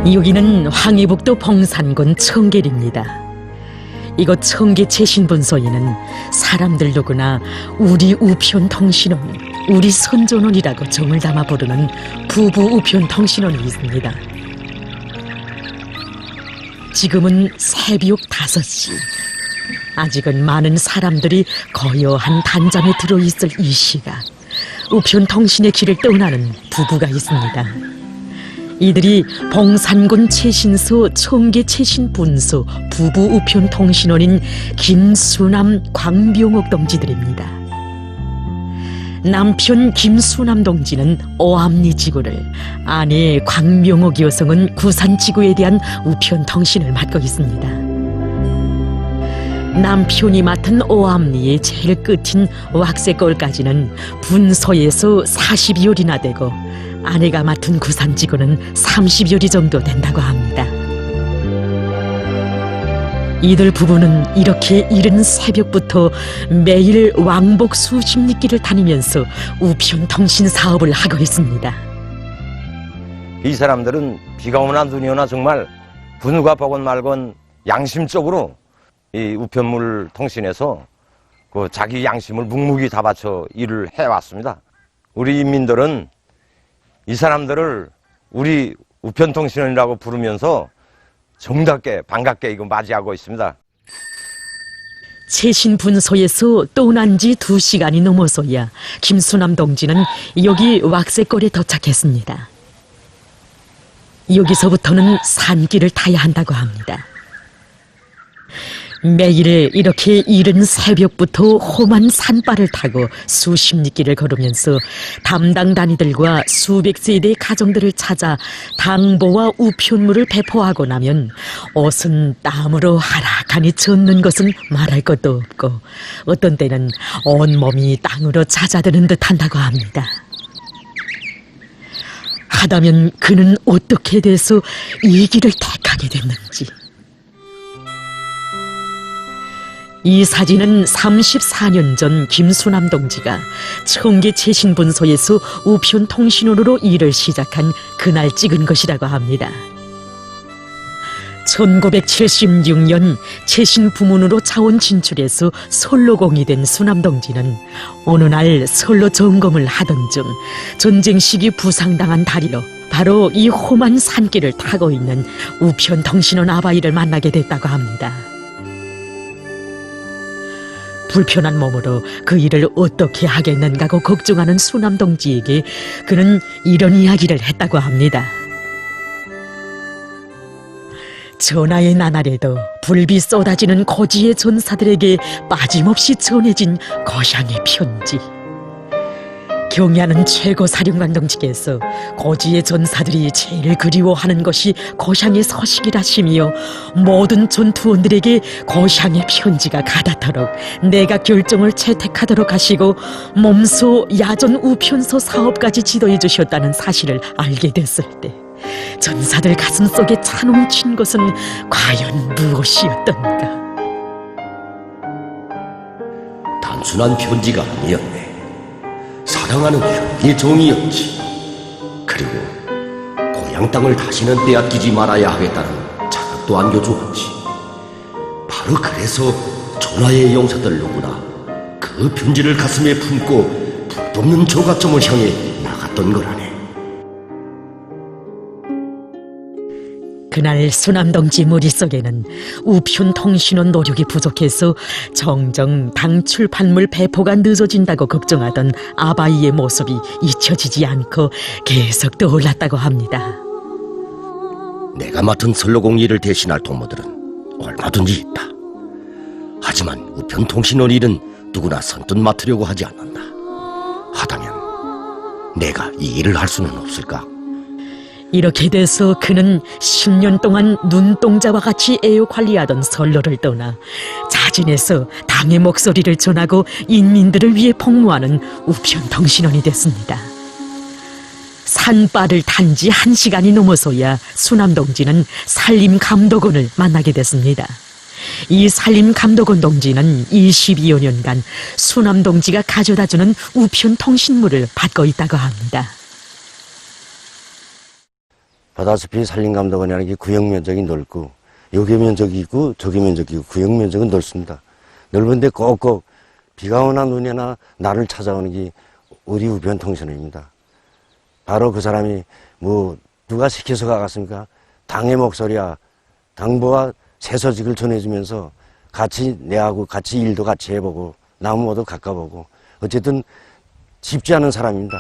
여기는 황해북도 봉산군 청계리입니다. 이곳 청계 최신분소에는 사람들 누구나 우리 우편 통신원, 우리 선전원이라고 정을 담아 부르는 부부 우편 통신원이 있습니다. 지금은 새벽 5시. 아직은 많은 사람들이 거여한 단잠에 들어있을 이 시각, 우편 통신의 길을 떠나는 부부가 있습니다. 이들이 봉산군 최신소 청계 최신분소 부부 우편 통신원인 김수남, 광병옥 동지들입니다. 남편 김수남 동지는 오암리 지구를, 아내 광명옥 여성은 구산 지구에 대한 우편 통신을 맡고 있습니다. 남편이 맡은 오암리의 제일 끝인 왁새골까지는 분소에서 40여리나 되고, 아내가 맡은 구산지구는 30여리 정도 된다고 합니다. 이들 부부는 이렇게 이른 새벽부터 매일 왕복 수십 리길을 다니면서 우편 통신 사업을 하고 있습니다. 이 사람들은 비가 오나 눈이 오나 정말 분유가 보건 말건 양심적으로 이 우편물 통신에서 그 자기 양심을 묵묵히 다 바쳐 일을 해왔습니다. 우리 인민들은 이 사람들을 우리 우편통신원이라고 부르면서 정답게 반갑게 이거 맞이하고 있습니다. 최신분소에서 떠난 지 2시간이 넘어서야 김수남 동지는 여기 왁새골에 도착했습니다. 여기서부터는 산길을 타야 한다고 합니다. 매일 이렇게 이른 새벽부터 험한 산바를 타고 수십 리길을 걸으면서 담당 단위들과 수백 세대의 가정들을 찾아 당보와 우편물을 배포하고 나면 옷은 땀으로 하락하니 젖는 것은 말할 것도 없고, 어떤 때는 온몸이 땅으로 잦아드는 듯 한다고 합니다. 하다면 그는 어떻게 돼서 이 길을 택하게 됐는지. 이 사진은 34년 전 김수남 동지가 청계 최신분소에서 우편 통신원으로 일을 시작한 그날 찍은 것이라고 합니다. 1976년 최신 부문으로 차원 진출해서 선로공이 된 수남 동지는 어느 날 선로 점검을 하던 중 전쟁 시기 부상당한 다리로 바로 이 험한 산길을 타고 있는 우편 통신원 아바이를 만나게 됐다고 합니다. 불편한 몸으로 그 일을 어떻게 하겠는가고 걱정하는 수남 동지에게 그는 이런 이야기를 했다고 합니다. 전하의 나날에도 불비 쏟아지는 고지의 전사들에게 빠짐없이 전해진 거샹의 편지. 경야는 최고 사령관 동지께서 고지의 전사들이 제일 그리워하는 것이 고샹의 서식이라시며 모든 전투원들에게 고샹의 편지가 가닿도록 내가 결정을 채택하도록 하시고 몸소 야전 우편소 사업까지 지도해 주셨다는 사실을 알게 됐을 때 전사들 가슴속에 찬움친 것은 과연 무엇이었던가. 단순한 편지가 아니었네. 사랑하는 형의 정이었지. 그리고 고향 땅을 다시는 빼앗기지 말아야 하겠다는 자극도 안겨주었지. 바로 그래서 전하의 용사들 누구나 그 편지를 가슴에 품고 불돋는 조각점을 향해 나갔던 거라네. 그날 수남 동지 머릿속에는 우편 통신원 노력이 부족해서 정정 당 출판물 배포가 늦어진다고 걱정하던 아바이의 모습이 잊혀지지 않고 계속 떠올랐다고 합니다. 내가 맡은 선로공 일을 대신할 동무들은 얼마든지 있다. 하지만 우편통신원 일은 누구나 선뜻 맡으려고 하지 않는다. 하다면 내가 이 일을 할 수는 없을까? 이렇게 돼서 그는 10년 동안 눈동자와 같이 애호 관리하던 선로를 떠나 자진해서 당의 목소리를 전하고 인민들을 위해 복무하는 우편통신원이 됐습니다. 산바를 탄 지 1시간이 넘어서야 수남 동지는 산림감독원을 만나게 됐습니다. 이 산림감독원 동지는 22여 년간 수남 동지가 가져다주는 우편 통신물을 받고 있다고 합니다. 보다시피 산림감독원이라는 게 구역 면적이 넓고 여기 면적이 있고 저기 면적이 있고 구역 면적은 넓습니다. 넓은데 꼭꼭 비가 오나 눈이 오나 나를 찾아오는 게 우리 우편통신원입니다. 바로 그 사람이 뭐 누가 시켜서 가갔습니까? 당의 목소리야 당부와 새소식을 전해주면서 같이 내하고 같이 일도 같이 해보고 나무 모두 가까보고 어쨌든 쉽지 않은 사람입니다.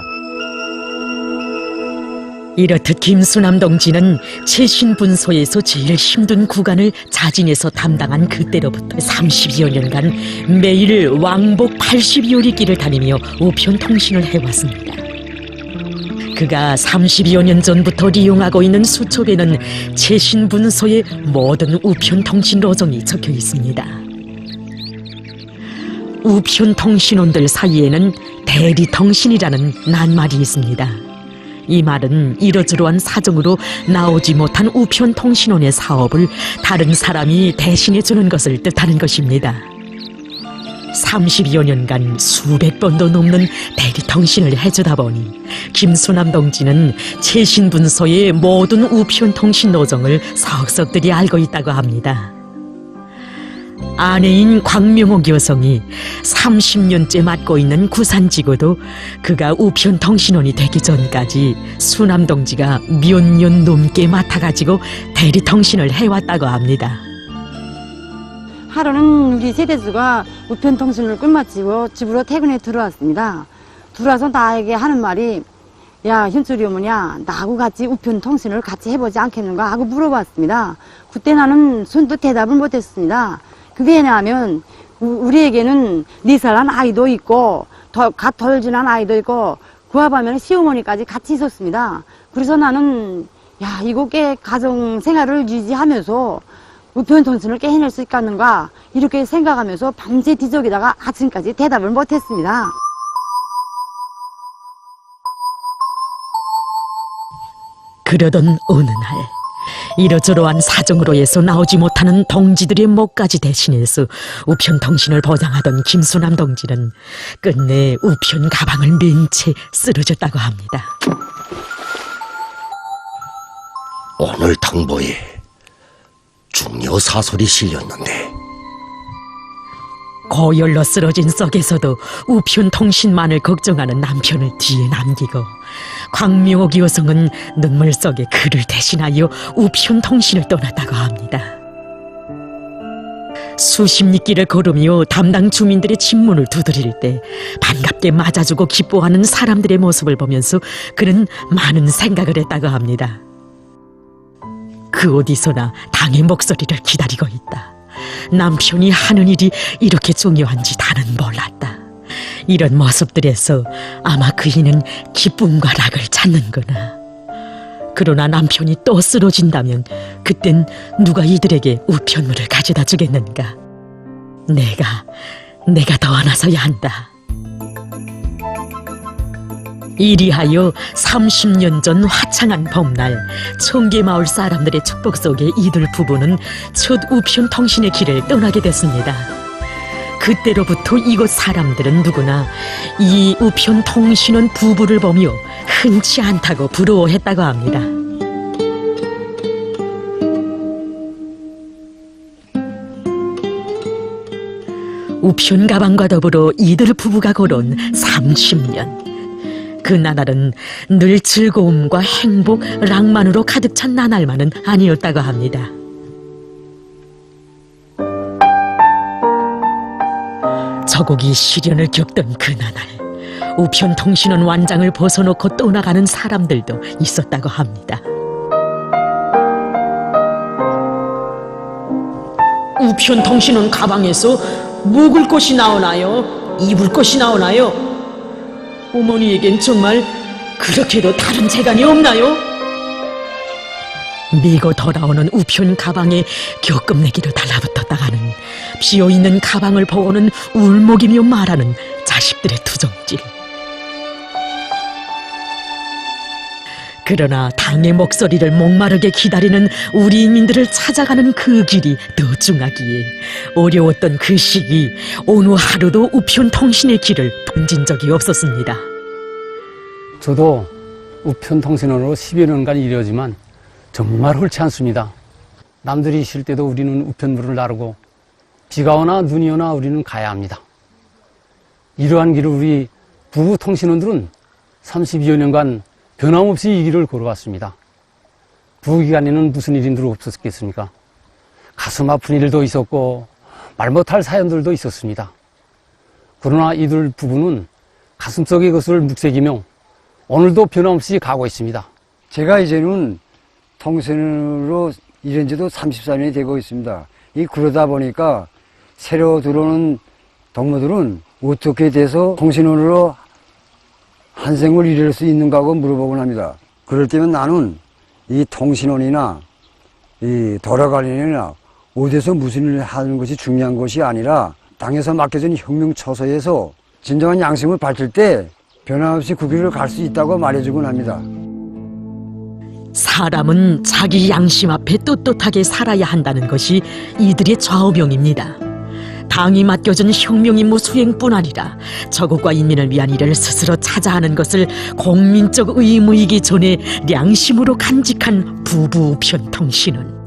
이렇듯 김수남 동지는 최신분소에서 제일 힘든 구간을 자진해서 담당한 그때로부터 30여 년간 매일 왕복 80여리 길을 다니며 우편통신을 해왔습니다. 그가 30여 년 전부터 이용하고 있는 수첩에는 최신분소의 모든 우편통신 로정이 적혀 있습니다. 우편통신원들 사이에는 대리통신이라는 낱말이 있습니다. 이 말은 이러저러한 사정으로 나오지 못한 우편통신원의 사업을 다른 사람이 대신해 주는 것을 뜻하는 것입니다. 30여 년간 수백 번도 넘는 대리통신을 해주다 보니 김수남 동지는 최신분소의 모든 우편통신 노정을 석석들이 알고 있다고 합니다. 아내인 광명옥 여성이 30년째 맡고 있는 구산지구도 그가 우편통신원이 되기 전까지 수남 동지가 몇 년 넘게 맡아가지고 대리통신을 해왔다고 합니다. 하루는 우리 세대주가 우편통신을 끝마치고 집으로 퇴근해 들어왔습니다. 들어와서 나에게 하는 말이 야 현철이 어머니야 나하고 같이 우편통신을 같이 해보지 않겠는가 하고 물어봤습니다. 그때 나는 손도 대답을 못했습니다. 그게 왜냐하면 우리에게는 4살난 아이도 있고 갓 덜지난 아이도 있고 그와 반면에 시어머니까지 같이 있었습니다. 그래서 나는 야 이거 꽤 가정생활을 유지하면서 우편통신을 깨해낼 수 있겠는가 이렇게 생각하면서 밤새 뒤적이다가 아침까지 대답을 못했습니다. 그러던 어느 날 이러저러한 사정으로 해서 나오지 못하는 동지들의 목까지 대신해서 우편통신을 보장하던 김수남 동지는 끝내 우편 가방을 맨 채 쓰러졌다고 합니다. 오늘 당보에 중요 사설이 실렸는데 고열로 쓰러진 썩에서도 우편통신만을 걱정하는 남편을 뒤에 남기고 광명옥 여성은 눈물 속에 그를 대신하여 우편통신을 떠났다고 합니다. 수십 리길을 걸으며 담당 주민들의 집문을 두드릴 때 반갑게 맞아주고 기뻐하는 사람들의 모습을 보면서 그는 많은 생각을 했다고 합니다. 그 어디서나 당의 목소리를 기다리고 있다. 남편이 하는 일이 이렇게 중요한지 나는 몰랐다. 이런 모습들에서 아마 그이는 기쁨과 락을 찾는구나. 그러나 남편이 또 쓰러진다면 그땐 누가 이들에게 우편물을 가져다 주겠는가? 내가 더 안아서야 한다. 이리하여 30년 전 화창한 봄날 청계마을 사람들의 축복 속에 이들 부부는 첫 우편통신의 길을 떠나게 됐습니다. 그때로부터 이곳 사람들은 누구나 이 우편통신원 부부를 보며 흔치 않다고 부러워했다고 합니다. 우편 가방과 더불어 이들 부부가 걸어온 30년. 그 나날은 늘 즐거움과 행복, 낭만으로 가득 찬 나날만은 아니었다고 합니다. 저곡이 시련을 겪던 그 나날, 우편통신원 완장을 벗어놓고 떠나가는 사람들도 있었다고 합니다. 우편통신원 가방에서 먹을 것이 나오나요? 입을 것이 나오나요? 어머니에겐 정말 그렇게도 다른 재간이 없나요? 밀고 돌아오는 우편 가방에 격금내기로 달라붙었다가는 비어있는 가방을 보고는 울먹이며 말하는 자식들의 투정질. 그러나 당의 목소리를 목마르게 기다리는 우리 인민들을 찾아가는 그 길이 더 중하기에 어려웠던 그 시기 어느 하루도 우편통신의 길을 등진 적이 없었습니다. 저도 우편통신원으로 10여 년간 일하지만 정말 옳지 않습니다. 남들이 쉴 때도 우리는 우편물을 나르고 비가 오나 눈이 오나 우리는 가야 합니다. 이러한 길을 우리 부부 통신원들은 32여 년간 변함없이 이 길을 걸어왔습니다. 부부기간에는 무슨 일이 늘 없었겠습니까? 가슴 아픈 일도 있었고 말 못할 사연들도 있었습니다. 그러나 이들 부부는 가슴속의 것을 묵새기며 오늘도 변함없이 가고 있습니다. 제가 이제는 통신으로 일한 지도 34년이 되고 있습니다. 그러다 보니까 새로 들어오는 동무들은 어떻게 돼서 통신원으로 한 생을 이룰 수 있는가 하고 물어보곤 합니다. 그럴 때면 나는 이 통신원이나 이 도로관리나 어디서 무슨 일을 하는 것이 중요한 것이 아니라 당에서 맡겨진 혁명처소에서 진정한 양심을 밝힐 때 변함없이 그 길을 갈 수 있다고 말해주곤 합니다. 사람은 자기 양심 앞에 떳떳하게 살아야 한다는 것이 이들의 좌우명입니다. 당이 맡겨진 혁명 임무 수행뿐 아니라 저국과 인민을 위한 일을 스스로 찾아 하는 것을 공민적 의무이기 전에 양심으로 간직한 부부 우편통신원.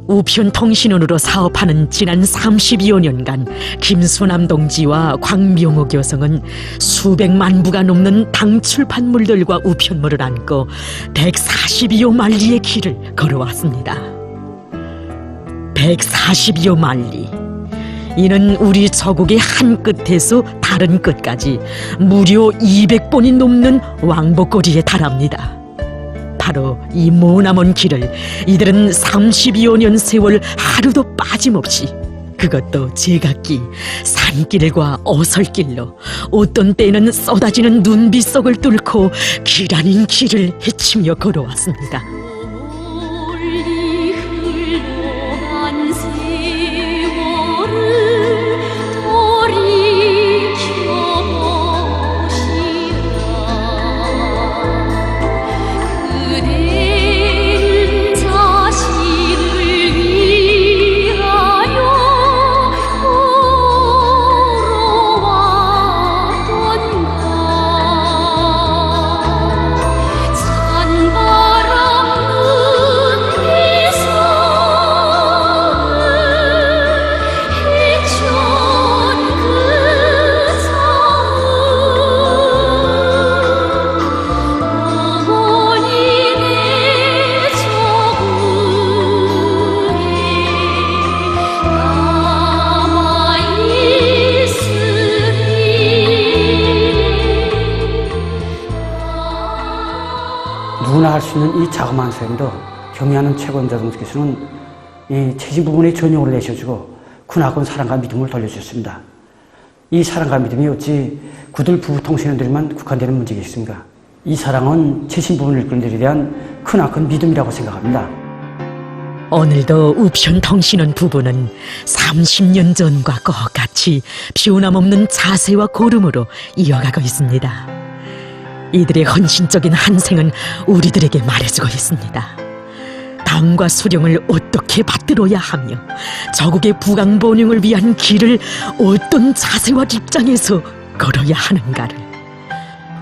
우편통신원으로 사업하는 지난 30여 년간 김수남 동지와 광명옥 여성은 수백만 부가 넘는 당 출판물들과 우편물을 안고 140여 만리의 길을 걸어왔습니다. 140여 만리. 이는 우리 저국의 한 끝에서 다른 끝까지 무려 200번이 넘는 왕복거리에 달합니다. 바로 이 머나먼 길을 이들은 30여 년 세월 하루도 빠짐없이, 그것도 제각기 산길과 어설길로 어떤 때는 쏟아지는 눈빗속을 뚫고 길 아닌 길을 헤치며 걸어왔습니다. 누구나 할 수 있는 이 자그마한 수행도 경의하는 최고임자동께서는 이 체질 부분에 전용을 내셔주고 군하군 사랑과 믿음을 돌려주셨습니다. 이 사랑과 믿음이 어찌 그들 부부 통신원들만 국한되는 문제겠습니까? 이 사랑은 최신 부분을 이끄는 데에 대한 크나큰 믿음이라고 생각합니다. 오늘도 우편통신원 부부는 30년 전과 똑같이 변함없는 자세와 고름으로 이어가고 있습니다. 이들의 헌신적인 한생은 우리들에게 말해주고 있습니다. 당과 수령을 어떻게 받들어야 하며 저국의 부강번영을 위한 길을 어떤 자세와 입장에서 걸어야 하는가를.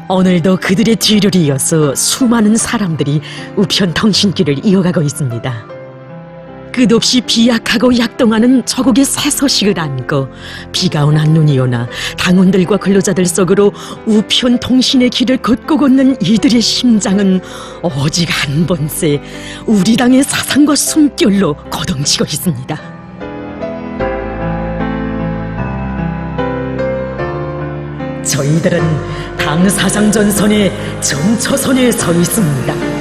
오늘도 그들의 뒤를 이어서 수많은 사람들이 우편통신길을 이어가고 있습니다. 끝없이 비약하고 약동하는 저국의 새 소식을 안고 비가 오나 눈이 오나 당원들과 근로자들 속으로 우편통신의 길을 걷고 걷는 이들의 심장은 오직 한 번새 우리 당의 사상과 숨결로 거동치고 있습니다. 저희들은 당 사상 전선의 정초선에 서 있습니다.